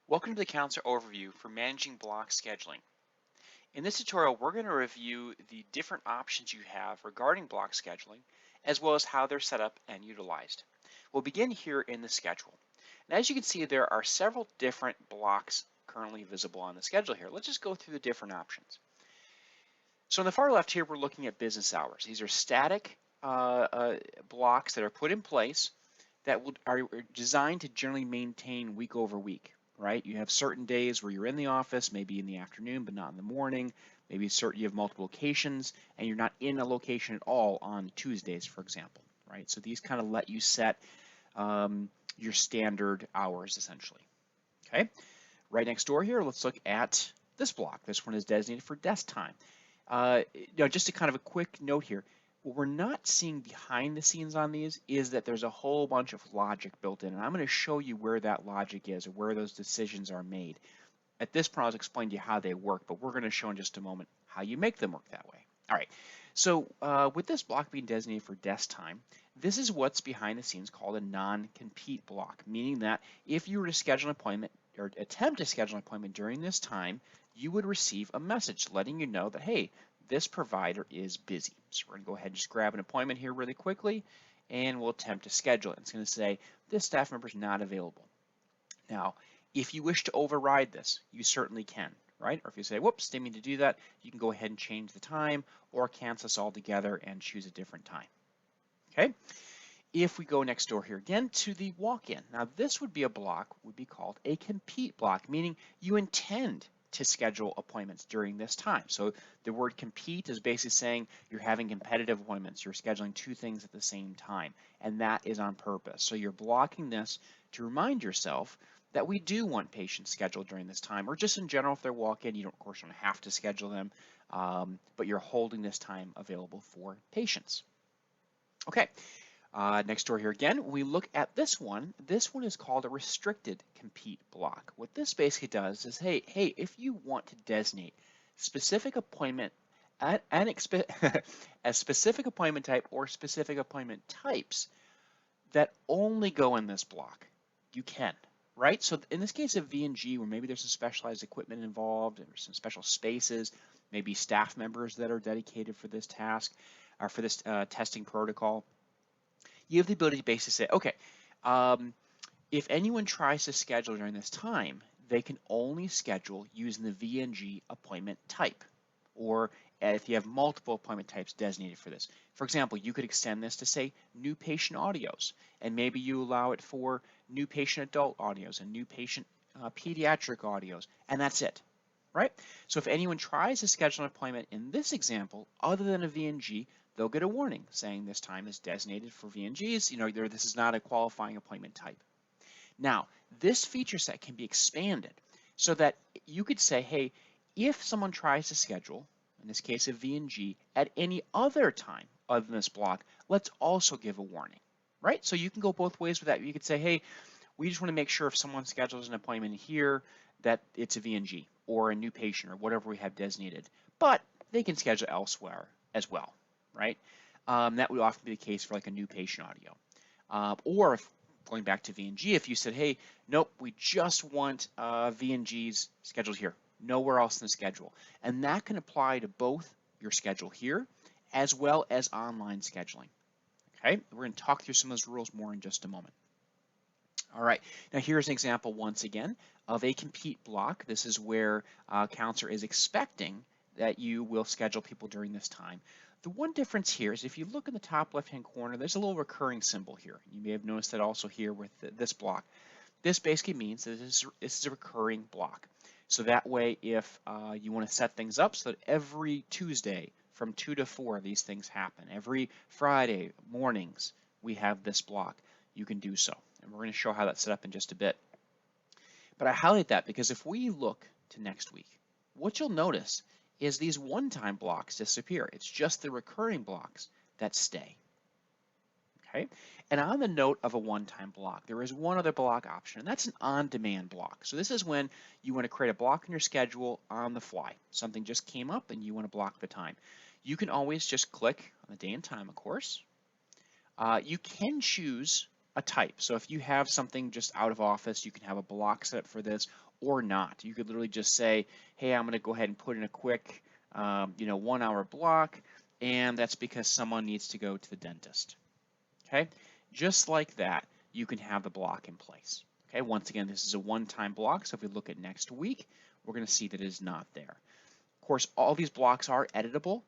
Welcome to the Counselor Overview for Managing Block Scheduling. In this tutorial, we're going to review the different options you have regarding block scheduling, as well as how they're set up and utilized. We'll begin here in the schedule. And as you can see, there are several different blocks currently visible on the schedule here. Let's just go through the different options. So on the far left here, we're looking at business hours. These are static blocks that are put in place that are designed to generally maintain week over week, right? You have certain days where you're in the office, maybe in the afternoon, but not in the morning. Maybe you have multiple locations and you're not in a location at all on Tuesdays, for example, right? So these kind of let you set your standard hours essentially, okay? Right next door here, let's look at this block. This one is designated for desk time. Just a kind of a quick note here. What we're not seeing behind the scenes on these is that there's a whole bunch of logic built in, and I'm going to show you where that logic is or where those decisions are made. At this point, I'll explain to you how they work, but we're going to show in just a moment how you make them work that way. All right, so with this block being designated for desk time, this is what's behind the scenes called a non-compete block, meaning that if you were to schedule an appointment or attempt to schedule an appointment during this time, you would receive a message letting you know that, hey, this provider is busy. So we're going to go ahead and just grab an appointment here really quickly, and we'll attempt to schedule it. It's going to say, this staff member is not available. Now, if you wish to override this, you certainly can, right? Or if you say, whoops, didn't mean to do that, you can go ahead and change the time or cancel this altogether and choose a different time, okay? If we go next door here again to the walk-in, now this would be a block, would be called a compete block, meaning you intend to schedule appointments during this time. So the word compete is basically saying you're having competitive appointments, you're scheduling two things at the same time, and that is on purpose. So you're blocking this to remind yourself that we do want patients scheduled during this time, or just in general if they're walk-in, you don't, of course, don't have to schedule them, but you're holding this time available for patients. Okay. Next door here again, we look at this one. This one is called a restricted compete block. What this basically does is, hey, if you want to designate specific appointment a specific appointment type or specific appointment types that only go in this block, you can, right? So in this case of V&G, where maybe there's some specialized equipment involved or some special spaces, maybe staff members that are dedicated for this task or for this testing protocol, you have the ability to basically say, okay, if anyone tries to schedule during this time, they can only schedule using the VNG appointment type, or if you have multiple appointment types designated for this. For example, you could extend this to say new patient audios, and maybe you allow it for new patient adult audios and new patient pediatric audios, and that's it, right? So if anyone tries to schedule an appointment in this example, other than a VNG, they'll get a warning saying this time is designated for VNGs. This is not a qualifying appointment type. Now, this feature set can be expanded so that you could say, hey, if someone tries to schedule, in this case a VNG, at any other time other than this block, let's also give a warning, right? So you can go both ways with that. You could say, hey, we just want to make sure if someone schedules an appointment here that it's a VNG or a new patient or whatever we have designated, but they can schedule elsewhere as well, right? That would often be the case for like a new patient audio. Or if, going back to VNG, if you said, hey, nope, we just want VNGs scheduled here, nowhere else in the schedule. And that can apply to both your schedule here as well as online scheduling. Okay, we're going to talk through some of those rules more in just a moment. All right, now here's an example once again of a compete block. This is where counselor is expecting that you will schedule people during this time. The one difference here is if you look in the top left-hand corner, there's a little recurring symbol here. You may have noticed that also here with this block. This basically means that this is a recurring block. So that way, if you want to set things up so that every Tuesday from 2 to 4, these things happen. Every Friday mornings, we have this block. You can do so. And we're going to show how that's set up in just a bit. But I highlight that because if we look to next week, what you'll notice is these one-time blocks disappear. It's just the recurring blocks that stay. Okay? And on the note of a one-time block, there is one other block option, and that's an on-demand block. So this is when you want to create a block in your schedule on the fly. Something just came up and you want to block the time. You can always just click on the day and time, of course. You can choose a type. So if you have something just out of office, you can have a block set up for this or not. You could literally just say, hey, I'm going to go ahead and put in a quick, 1 hour block, and that's because someone needs to go to the dentist. Okay, just like that, you can have the block in place. Okay, once again, this is a one-time block, so if we look at next week, we're going to see that it is not there. Of course, all these blocks are editable,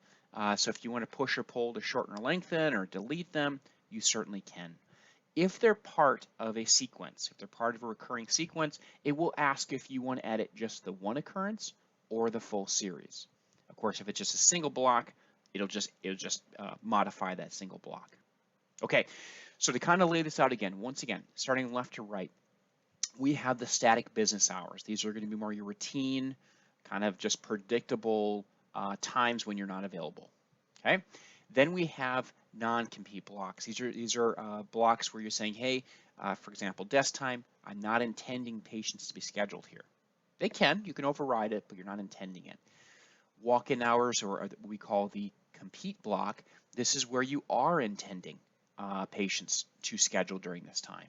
so if you want to push or pull to shorten or lengthen or delete them, you certainly can. If they're part of a sequence, if they're part of a recurring sequence, it will ask if you want to edit just the one occurrence or the full series. Of course, if it's just a single block, it'll just modify that single block. Okay, so to kind of lay this out again, once again, starting left to right, we have the static business hours. These are going to be more your routine, kind of just predictable times when you're not available. Okay, then we have non-compete blocks. These are blocks where you're saying, hey, for example, desk time, I'm not intending patients to be scheduled here. They can, you can override it, but you're not intending it. Walk-in hours, or what we call the compete block, this is where you are intending patients to schedule during this time.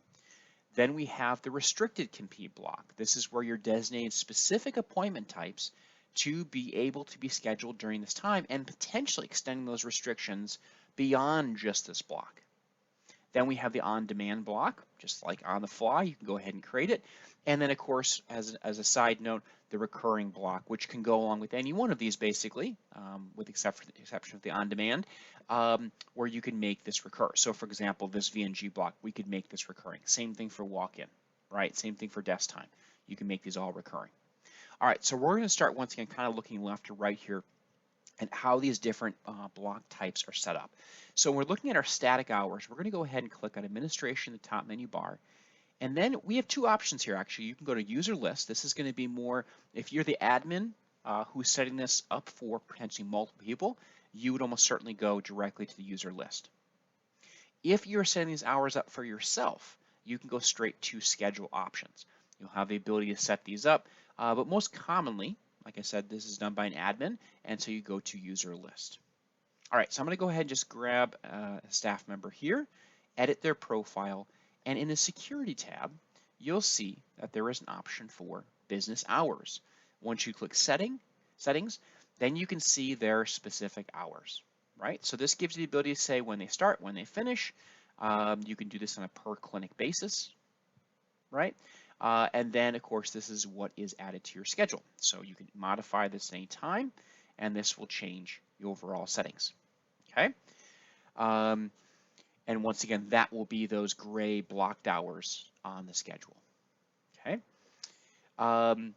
Then we have the restricted compete block. This is where you're designating specific appointment types to be able to be scheduled during this time and potentially extending those restrictions beyond just this block. Then we have the on-demand block, just like on the fly, you can go ahead and create it. And then of course, as a side note, the recurring block, which can go along with any one of these basically, with the exception of the on-demand, where you can make this recur. So for example, this VNG block, we could make this recurring. Same thing for walk-in, right? Same thing for desk time. You can make these all recurring. All right, so we're going to start once again kind of looking left to right here and how these different block types are set up. So when we're looking at our static hours, we're going to go ahead and click on administration in the top menu bar. And then we have two options here actually. You can go to user list. This is going to be more, if you're the admin who's setting this up for potentially multiple people, you would almost certainly go directly to the user list. If you're setting these hours up for yourself, you can go straight to schedule options. You'll have the ability to set these up, but most commonly, like I said, this is done by an admin, and so you go to user list. All right, so I'm going to go ahead and just grab a staff member here, edit their profile, and in the security tab, you'll see that there is an option for business hours. Once you click settings, then you can see their specific hours, right? So this gives you the ability to say when they start, when they finish. You can do this on a per clinic basis, right? And then, of course, this is what is added to your schedule. So you can modify this at any time, and this will change your overall settings, okay? And once again, that will be those gray blocked hours on the schedule, okay? And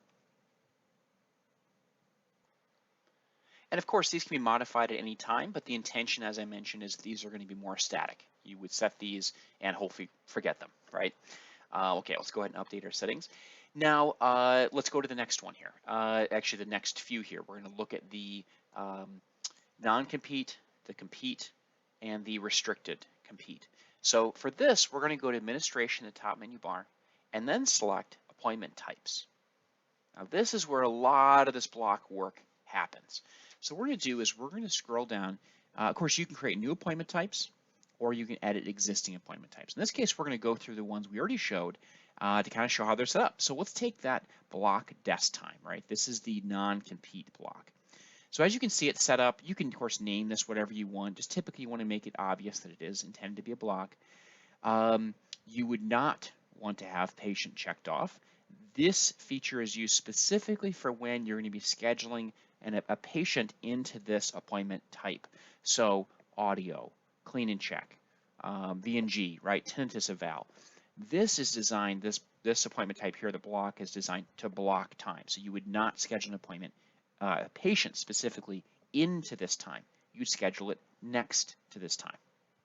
of course, these can be modified at any time, but the intention, as I mentioned, is these are going to be more static. You would set these and hopefully forget them, right? Okay, let's go ahead and update our settings. Now, let's go to the next one here. Actually, the next few here. We're going to look at the non-compete, the compete, and the restricted compete. So for this, we're going to go to administration in the top menu bar, and then select appointment types. Now, this is where a lot of this block work happens. So what we're going to do is we're going to scroll down. Of course, you can create new appointment types, or you can edit existing appointment types. In this case, we're going to go through the ones we already showed to kind of show how they're set up. So let's take that block desk time, right? This is the non-compete block. So as you can see it set up, you can of course name this whatever you want. Just typically you want to make it obvious that it is intended to be a block. You would not want to have patient checked off. This feature is used specifically for when you're going to be scheduling a patient into this appointment type. So audio, clean and check, VNG, right, tinnitus eval. This is designed, this appointment type here, the block is designed to block time. So you would not schedule an appointment, a patient specifically into this time. You'd schedule it next to this time.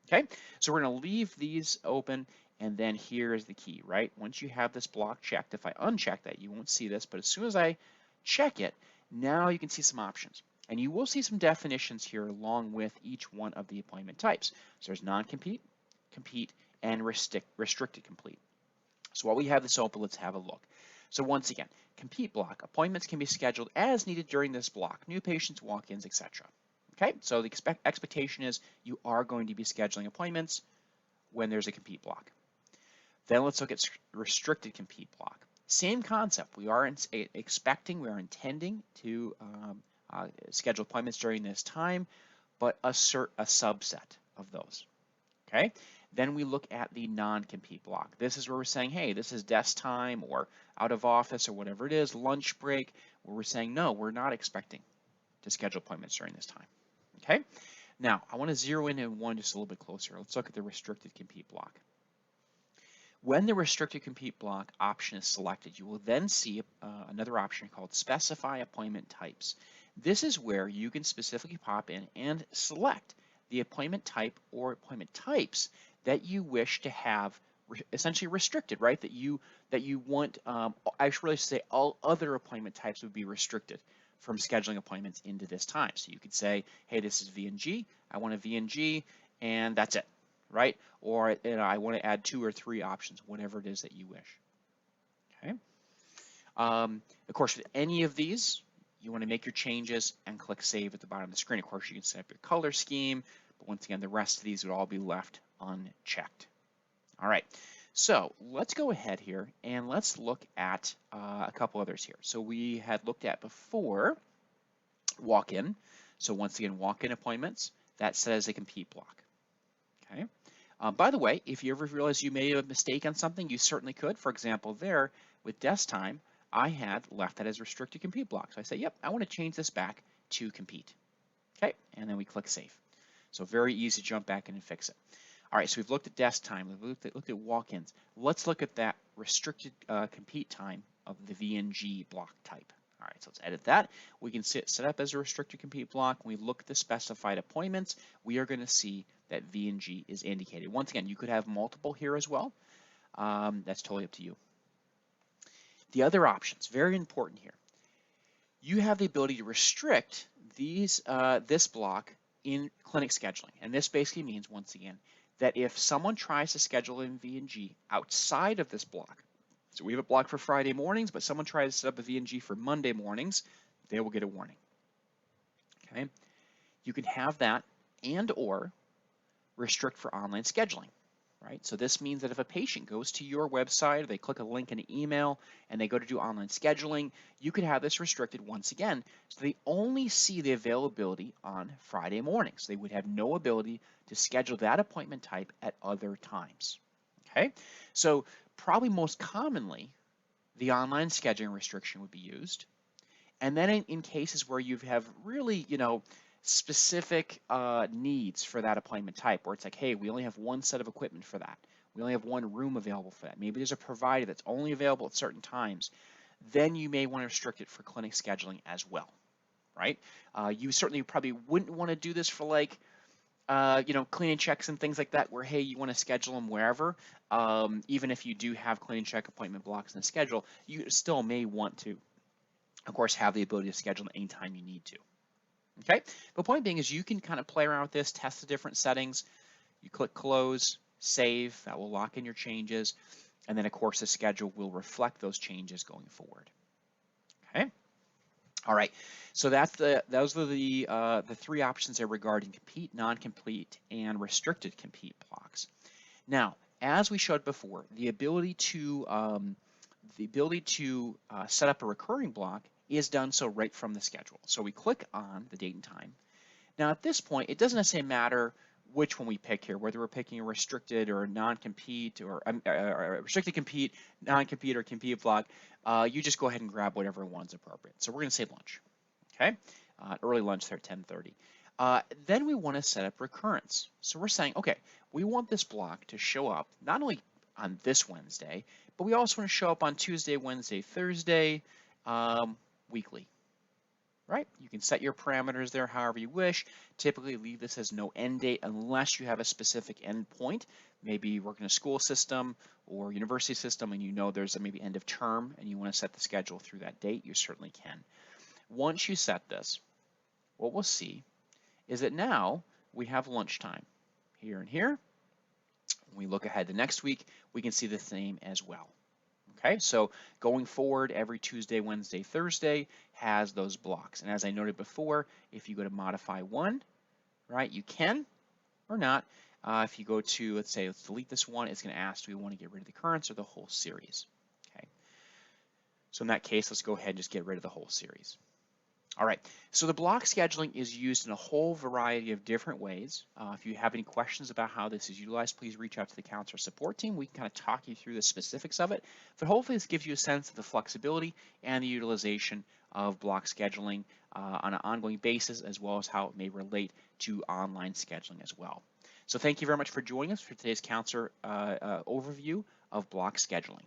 Okay, so we're going to leave these open, and then here is the key, right? Once you have this block checked, if I uncheck that, you won't see this, but as soon as I check it, now you can see some options. And you will see some definitions here along with each one of the appointment types. So there's non-compete, compete, and restricted complete. So while we have this open, let's have a look. So once again, compete block, appointments can be scheduled as needed during this block, new patients, walk-ins, etc. Okay, so the expectation is you are going to be scheduling appointments when there's a compete block. Then let's look at restricted compete block. Same concept. We are expecting, we are intending to schedule appointments during this time, but assert a subset of those. Okay. Then we look at the non-compete block. This is where we're saying, hey, this is desk time or out of office or whatever it is, lunch break, where we're saying, no, we're not expecting to schedule appointments during this time. Okay. Now, I want to zero in on one just a little bit closer. Let's look at the restricted compete block. When the restricted compete block option is selected, you will then see another option called specify appointment types. This is where you can specifically pop in and select the appointment type or appointment types that you wish to have essentially restricted, right? That you want, I should really say all other appointment types would be restricted from scheduling appointments into this time. So you could say, hey, this is VNG, I want a VNG, and that's it, right? Or I want to add 2 or 3 options, whatever it is that you wish. Okay. Of course, with any of these, you want to make your changes and click Save at the bottom of the screen. Of course, you can set up your color scheme, but once again, the rest of these would all be left unchecked. All right, so let's go ahead here and let's look at a couple others here. So we had looked at before walk-in. So once again, walk-in appointments, that's set as a compete block. Okay. By the way, if you ever realize you made a mistake on something, you certainly could. For example, there with desk time, I had left that as restricted compete block. So I say, yep, I want to change this back to compete. Okay, and then we click Save. So very easy to jump back in and fix it. All right, so we've looked at desk time, we've looked at walk-ins. Let's look at that restricted compete time of the VNG block type. All right, so let's edit that. We can set up as a restricted compete block. When we look at the specified appointments, we are going to see that VNG is indicated. Once again, you could have multiple here as well. That's totally up to you. The other options, very important here. You have the ability to restrict this block in clinic scheduling. And this basically means, once again, that if someone tries to schedule in VNG outside of this block, so we have a block for Friday mornings, but someone tries to set up a VNG for Monday mornings, they will get a warning. Okay, you can have that and or restrict for online scheduling, right? So this means that if a patient goes to your website, or they click a link in an email and they go to do online scheduling, you could have this restricted once again. So they only see the availability on Friday mornings. They would have no ability to schedule that appointment type at other times. Okay, so probably most commonly, the online scheduling restriction would be used. And then in cases where you have really, specific needs for that appointment type, where it's like, hey, we only have one set of equipment for that. We only have one room available for that. Maybe there's a provider that's only available at certain times. Then you may want to restrict it for clinic scheduling as well, right? You certainly probably wouldn't want to do this for like, cleaning checks and things like that, where, hey, you want to schedule them wherever. Even if you do have cleaning check appointment blocks in the schedule, you still may want to, of course, have the ability to schedule them anytime you need to. Okay, the point being is you can kind of play around with this, test the different settings. You click Close, Save, that will lock in your changes, and then of course the schedule will reflect those changes going forward. Okay, all right. So those are the 3 options there regarding compete, non-compete, and restricted compete blocks. Now, as we showed before, the ability to set up a recurring block is done so right from the schedule. So we click on the date and time. Now at this point, it doesn't necessarily matter which one we pick here, whether we're picking a restricted or a non-compete or a restricted compete, non-compete, or compete block. You just go ahead and grab whatever one's appropriate. So we're going to say lunch. Okay, early lunch there at 10:30. Then we want to set up recurrence. So we're saying, okay, we want this block to show up not only on this Wednesday, but we also want to show up on Tuesday, Wednesday, Thursday, weekly, right? You can set your parameters there however you wish. Typically leave this as no end date unless you have a specific end point. Maybe you work in a school system or university system and you know there's a maybe end of term and you want to set the schedule through that date, you certainly can. Once you set this, what we'll see is that now we have lunchtime here and here. When we look ahead to next week, we can see the same as well. Okay, so going forward, every Tuesday, Wednesday, Thursday has those blocks. And as I noted before, if you go to modify one, right, you can or not. If you go to, let's say, let's delete this one, it's going to ask, do we want to get rid of the currents or the whole series? Okay. So in that case, let's go ahead and just get rid of the whole series. All right, so the block scheduling is used in a whole variety of different ways. If you have any questions about how this is utilized, please reach out to the counselor support team. We can kind of talk you through the specifics of it, but hopefully this gives you a sense of the flexibility and the utilization of block scheduling on an ongoing basis, as well as how it may relate to online scheduling as well. So thank you very much for joining us for today's counselor overview of block scheduling.